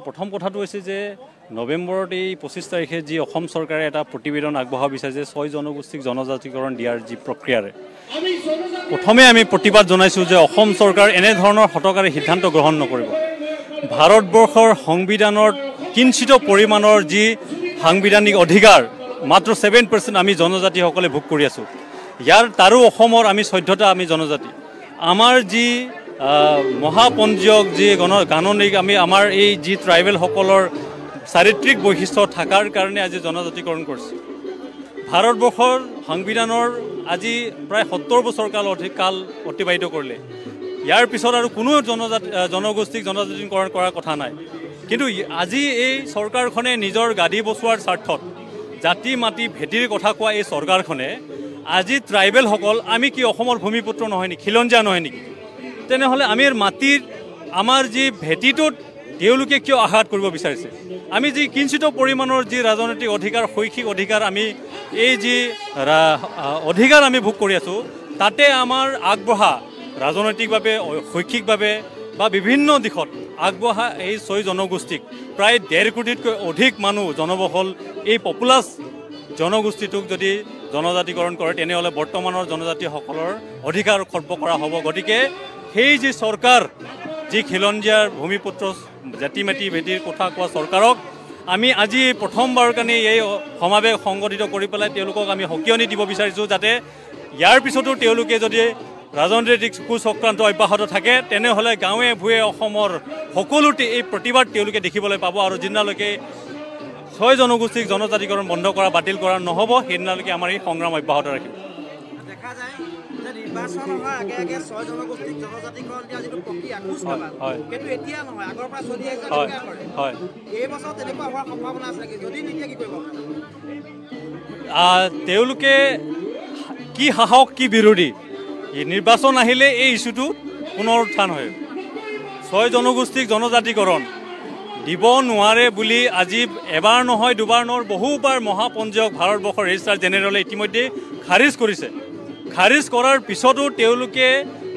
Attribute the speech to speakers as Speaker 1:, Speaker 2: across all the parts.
Speaker 1: প্ৰথম কথাটো হৈছে যে নৱেম্বৰত এই 25 তাৰিখে যি অসম চৰকাৰে এটা প্ৰতিবেদন আগবঢ়াব বিচাৰিছে 6 জনগোষ্ঠীক জনজাতিকৰণ দিয়াৰ যি প্ৰক্ৰিয়াৰে প্ৰথমে আমি প্ৰতিবাদ জনাইছোঁ যে অসম চৰকাৰ এনেধৰণৰ হঠকাৰী সিদ্ধান্ত গ্ৰহণ নকৰিব। ভাৰতবৰ্ষৰ সংবিধানৰ কিঞ্চিত পৰিমাণৰ যি সাংবিধানিক অধিকাৰ মাত্ৰ 7% আমি জনজাতিসকলে ভোগ কৰি আছোঁ। ইয়াৰ তাৰো অসমৰ আমি 14টা আমি জনজাতি। আমাৰ যি মহাপঞ্জীয়ক যি গাণনিক আমি আমাৰ এই যি ট্ৰাইবেলসকলৰ চাৰিত্ৰিক বৈশিষ্ট্য থকাৰ কাৰণে আজি জনজাতিকৰণ কৰিছে। ভাৰতবৰ্ষৰ সংবিধানৰ আজি প্ৰায় 70 বছৰ অধিক কাল অতিবাহিত কৰিলে। ইয়াৰ পিছত আৰু কোনো জনগোষ্ঠীক জনজাতিকৰণ কৰাৰ কথা নাই। কিন্তু আজি এই চৰকাৰখনে নিজৰ গাদী বচোৱাৰ স্বাৰ্থত জাতি মাটি ভেটিৰ কথা কোৱা এই চৰকাৰখনে আজি ট্ৰাইবেলসকল আমি কি অসমৰ ভূমিপুত্ৰ নহয় নেকি, খিলঞ্জীয়া নহয় নেকি? তেনেহ'লে আমি মাটিৰ আমাৰ যি ভেটিটোত তেওঁলোকে কিয় আঘাত কৰিব বিচাৰিছে? আমি যি কিঞ্চিত পৰিমাণৰ যি ৰাজনৈতিক অধিকাৰ শৈক্ষিক অধিকাৰ আমি এই যি অধিকাৰ আমি ভোগ কৰি আছোঁ তাতে আমাৰ আগবঢ়া ৰাজনৈতিকভাৱে শৈক্ষিকভাৱে বা বিভিন্ন দিশত আগবঢ়া এই 6 জনগোষ্ঠীক প্ৰায় 1.5 কোটিতকৈ অধিক মানুহ জনবহুল এই পপুলাছ জনগোষ্ঠীটোক যদি জনজাতিকৰণ কৰে তেনেহ'লে বৰ্তমানৰ জনজাতিসকলৰ অধিকাৰ খৰ্ব কৰা হ'ব। গতিকে সেই যি চৰকাৰ যি খিলঞ্জীয়াৰ ভূমিপুত্ৰ জাতি মাটি ভেটিৰ কথা কোৱা চৰকাৰক আমি আজি প্ৰথমবাৰৰ কাৰণে এই সমাৱেশ সংগঠিত কৰি পেলাই তেওঁলোকক আমি সকিয়নি দিব বিচাৰিছোঁ যাতে ইয়াৰ পিছতো তেওঁলোকে যদি ৰাজনৈতিক কুচক্ৰান্ত অব্যাহত থাকে তেনেহ'লে গাঁৱে ভূঞে অসমৰ সকলোতে এই প্ৰতিবাদ তেওঁলোকে দেখিবলৈ পাব। আৰু যিদিনালৈকে 6 জনগোষ্ঠীক জনজাতিকৰণ বন্ধ কৰা বাতিল কৰা নহ'ব সেইদিনালৈকে আমাৰ এই সংগ্ৰাম অব্যাহত ৰাখিব।
Speaker 2: দেখা যায় যে নিৰ্বাচন হোৱাৰ আগে আগে 6 জনগোষ্ঠীক জনজাতিকৰণ দিয়া যিটো প্ৰক্ৰিয়া কিন্তু এতিয়া নহয়, আগৰ পৰা চলি আহিছে। এই বছৰ তেনেকুৱা হোৱাৰ সম্ভাৱনা আছে নেকি? যদি নিদিয়ে কি কৰিব?
Speaker 1: তেওঁলোকে কি সাহস কি বিৰোধী নিৰ্বাচন আহিলে এই ইছ্যুটো পুনৰ উত্থান হয়। 6 জনগোষ্ঠীক জনজাতিকৰণ দিব নোৱাৰে বুলি আজি এবাৰ নহয় দুবাৰ নহয় বহুবাৰ মহাপঞ্জীয়ক ভাৰতবৰ্ষৰ ৰেজিষ্ট্ৰাৰ জেনেৰেলে ইতিমধ্যে খাৰিজ কৰিছে। খাৰিজ কৰাৰ পিছতো তেওঁলোকে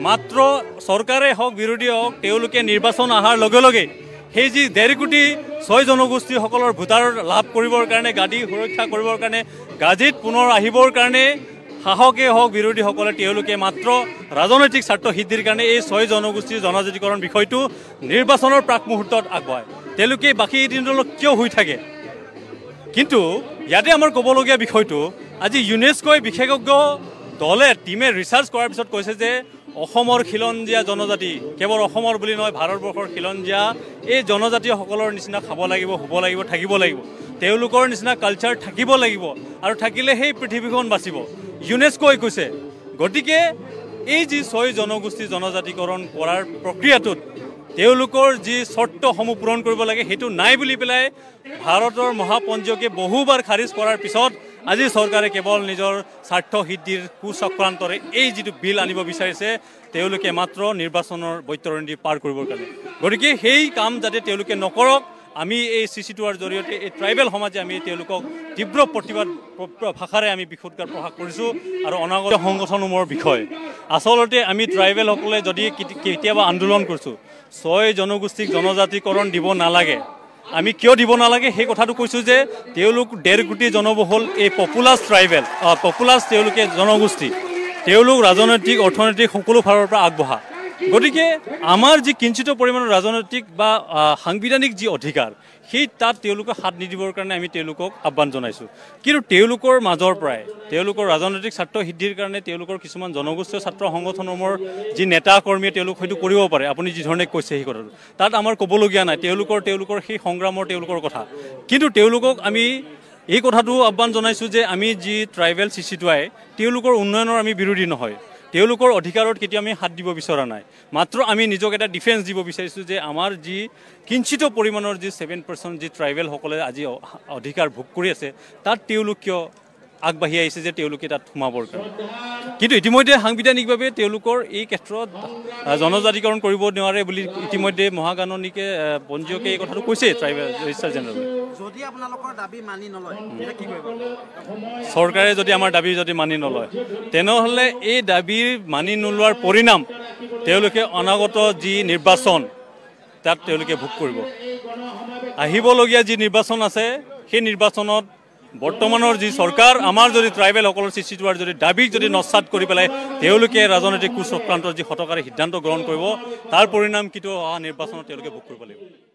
Speaker 1: মাত্ৰ চৰকাৰে হওক বিৰোধী হওক তেওঁলোকে নিৰ্বাচন অহাৰ লগে লগে সেই যি 1.5 কোটি 6 জনগোষ্ঠীসকলৰ ভোটাৰ লাভ কৰিবৰ কাৰণে গাদী সুৰক্ষা কৰিবৰ কাৰণে গাজীত পুনৰ আহিবৰ কাৰণে সাহকে হওক বিৰোধীসকলে তেওঁলোকে মাত্ৰ ৰাজনৈতিক স্বাৰ্থ সিদ্ধিৰ কাৰণে এই 6 জনগোষ্ঠীৰ জনজাতিকৰণ বিষয়টো নিৰ্বাচনৰ প্ৰাক মুহূৰ্তত আগবঢ়ায়। তেওঁলোকে বাকী দিনটোলৈ কিয় হৈ থাকে? কিন্তু ইয়াতে আমাৰ ক'বলগীয়া বিষয়টো আজি ইউনেস্কোই বিশেষজ্ঞ দলে টিমে ৰিচাৰ্চ কৰাৰ পিছত কৈছে যে অসমৰ খিলঞ্জীয়া জনজাতি কেৱল অসমৰ বুলি নহয় ভাৰতবৰ্ষৰ খিলঞ্জীয়া এই জনজাতিসকলৰ নিচিনা খাব লাগিব, শুব লাগিব, থাকিব লাগিব, তেওঁলোকৰ নিচিনা কালচাৰ থাকিব লাগিব আৰু থাকিলে সেই পৃথিৱীখন বাচিব ইউনেস্কোই কৈছে। গতিকে এই যি 6 জনগোষ্ঠী জনজাতিকৰণ কৰাৰ প্ৰক্ৰিয়াটোত তেওঁলোকৰ যি চৰ্তসমূহ পূৰণ কৰিব লাগে সেইটো নাই বুলি পেলাই ভাৰতৰ মহাপঞ্জীয়কে বহুবাৰ খাৰিজ কৰাৰ পিছত আজি চৰকাৰে কেৱল নিজৰ স্বাৰ্থ সিদ্ধিৰ কুচক্ৰান্তৰে এই যিটো বিল আনিব বিচাৰিছে তেওঁলোকে মাত্ৰ নিৰ্বাচনৰ বৈতৰণি পাৰ কৰিবৰ কাৰণে। গতিকে সেই কাম যাতে তেওঁলোকে নকৰক আমি এই CC2ৰ জৰিয়তে এই ট্ৰাইবেল সমাজে আমি তেওঁলোকক তীব্ৰ প্ৰতিবাদ ভাষাৰে আমি বিষোদগাৰ প্ৰকাশ কৰিছোঁ। আৰু অনাগত সংগঠনসমূহৰ বিষয় আচলতে আমি ট্ৰাইবেলসকলে যদি কেতিয়াবা আন্দোলন কৰিছোঁ 6 জনগোষ্ঠীক জনজাতিকৰণ দিব নালাগে, আমি কিয় দিব নালাগে সেই কথাটো কৈছোঁ যে তেওঁলোক 1.5 কোটি জনবহুল এই পপুলাছ ট্ৰাইবেল পপুলাছ তেওঁলোকে জনগোষ্ঠী তেওঁলোক ৰাজনৈতিক অৰ্থনৈতিক সকলো ফালৰ পৰা আগবঢ়া। গতিকে আমাৰ যি কিঞ্চিত পৰিমাণৰ ৰাজনৈতিক বা সাংবিধানিক যি অধিকাৰ সেই তাত তেওঁলোকে হাত নিদিবৰ কাৰণে আমি তেওঁলোকক আহ্বান জনাইছোঁ। কিন্তু তেওঁলোকৰ মাজৰ পৰাই তেওঁলোকৰ ৰাজনৈতিক স্বাৰ্থ সিদ্ধিৰ কাৰণে তেওঁলোকৰ কিছুমান জনগোষ্ঠীয় ছাত্ৰ সংগঠনসমূহৰ যি নেতা কৰ্মীয়ে তেওঁলোক হয়তো কৰিব পাৰে, আপুনি যি ধৰণে কৈছে সেই কথাটো তাত আমাৰ ক'বলগীয়া নাই। তেওঁলোকৰ সেই সংগ্ৰামৰ তেওঁলোকৰ কথা। কিন্তু তেওঁলোকক আমি এই কথাটো আহ্বান জনাইছোঁ যে আমি যি ট্ৰাইবেল CC2I তেওঁলোকৰ উন্নয়নৰ আমি বিৰোধী নহয়, তেওঁলোকৰ অধিকাৰত কেতিয়া আমি হাত দিব বিচৰা নাই, মাত্ৰ আমি নিজক এটা ডিফেন্স দিব বিচাৰিছোঁ যে আমাৰ যি কিঞ্চিত পৰিমাণৰ যি 7% যি ট্ৰাইবেলসকলে আজি অধিকাৰ ভোগ কৰি আছে তাত তেওঁলোক কিয় আগবাঢ়ি আহিছে যে তেওঁলোকে তাত সোমাবৰ কাৰণে। কিন্তু ইতিমধ্যে সাংবিধানিকভাৱে তেওঁলোকৰ এই ক্ষেত্ৰত জনজাতিকৰণ কৰিব নোৱাৰে বুলি ইতিমধ্যে মহাগাণনিকে পঞ্জীয়কে এই কথাটো কৈছে ট্ৰাইবেল ৰেজিষ্ট্ৰাৰ জেনেৰেলে।
Speaker 2: যদি আপোনালোকৰ দাবী মানি নলয় কি কৰিব?
Speaker 1: চৰকাৰে যদি আমাৰ দাবী যদি মানি নলয় তেনেহ'লে এই দাবী মানি নোলোৱাৰ পৰিণাম তেওঁলোকে অনাগত যি নিৰ্বাচন তাত তেওঁলোকে ভোগ কৰিব আহিবলগীয়া যি নিৰ্বাচন আছে সেই নিৰ্বাচনত বৰ্তমানৰ যি চৰকাৰ আমাৰ যদি ট্ৰাইবেলসকলৰ সৃষ্টি হোৱাৰ যদি দাবীক যদি নস্বাত কৰি পেলাই তেওঁলোকে ৰাজনৈতিক কুচক্ৰান্তৰ যি হঠকাৰী সিদ্ধান্ত গ্ৰহণ কৰিব তাৰ পৰিণাম কিন্তু অহা নিৰ্বাচনত তেওঁলোকে ভোগ কৰিব লাগিব